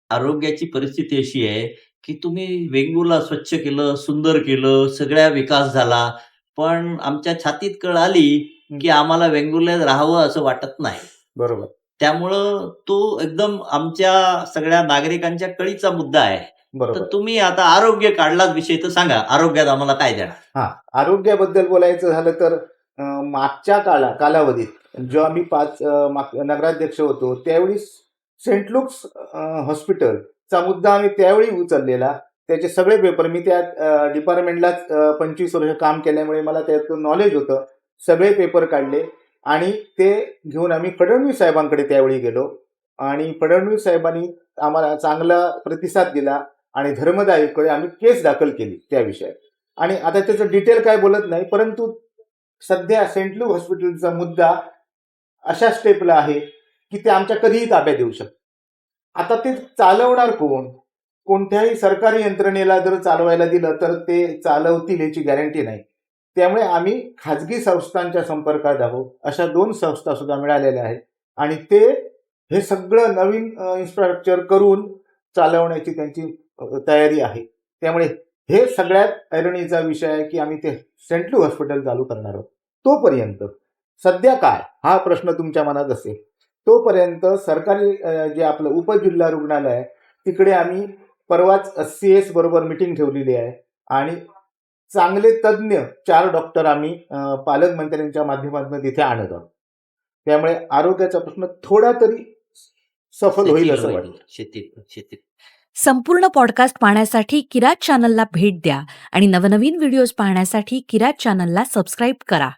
आरोग्याची परिस्थिती अशी आहे, की तुम्ही वेंगुर्ला स्वच्छ केलं, सुंदर केलं, सगळा विकास झाला. पण आमच्या छातीत कळ आली, हं. की आम्हाला वेंगुर्ल्यात राहावं असं वाटत नाही. बरोबर, त्यामुळं तो एकदम आमच्या सगळ्या नागरिकांच्या कळीचा मुद्दा आहे. तर बरोबर. तुम्ही आता आरोग्य काढलाच विषय तर सांगा, आरोग्यात आम्हाला काय देणार? हां, आरोग्याबद्दल बोलायचं झालं तर मागच्या कालावधीत जेव्हा मी नगराध्यक्ष होतो, त्यावेळी सेंट लुक्स हॉस्पिटलचा मुद्दा आम्ही त्यावेळी उचललेला. त्याचे सगळे पेपर मी त्या डिपार्टमेंटलाच 25 वर्ष काम केल्यामुळे मला त्यातून नॉलेज होतं. सगळे पेपर काढले आणि ते घेऊन आम्ही फडणवीस साहेबांकडे त्यावेळी गेलो आणि फडणवीस साहेबांनी आम्हाला चांगला प्रतिसाद दिला आणि धर्मदायकडे आम्ही केस दाखल केली त्या विषयात. आणि आता त्याचं डिटेल काय बोलत नाही, परंतु सध्या सेंट लूक हॉस्पिटलचा मुद्दा अशा स्टेपला आहे, की ते आमच्या कधीही ताब्यात येऊ शकतं. आता ते चालवणार कोण? कोणत्याही सरकारी यंत्रणेला जर चालवायला दिलं, तर ते चालवतील याची गॅरंटी नाही. त्यामुळे आम्ही खाजगी संस्थांच्या संपर्कात आहोत. अशा 2 संस्था सुद्धा मिळालेल्या आहेत आणि ते हे सगळं नवीन इन्फ्रास्ट्रक्चर करून चालवण्याची त्यांची तयारी आहे. त्यामुळे हे सगळ्यात ऐरणीचा विषय आहे, की आम्ही ते सेंट लूक हॉस्पिटल चालू करणार आहोत. तोपर्यंत सध्या काय? हा प्रश्न तुमच्या मनात असेल. तोपर्यंत सरकारी जे आपलं उपजिल्हा रुग्णालय आहे, तिकडे आम्ही परवाच सीएस बरोबर मीटिंग ठेवलेली आहे आणि चांगले तज्ञ 4 डॉक्टर आम्ही पालकमंत्र्यांच्या माध्यमातून तिथे आणत आहोत. त्यामुळे आरोग्याचा प्रश्न थोडा तरी सफल होईल सेटल असं होईल. वाटतं. शेतीत. संपूर्ण पॉडकास्ट पाहण्यासाठी किरात चॅनलला भेट द्या आणि नवनवीन व्हिडिओज पाहण्यासाठी किरात चॅनलला सबस्क्राईब करा.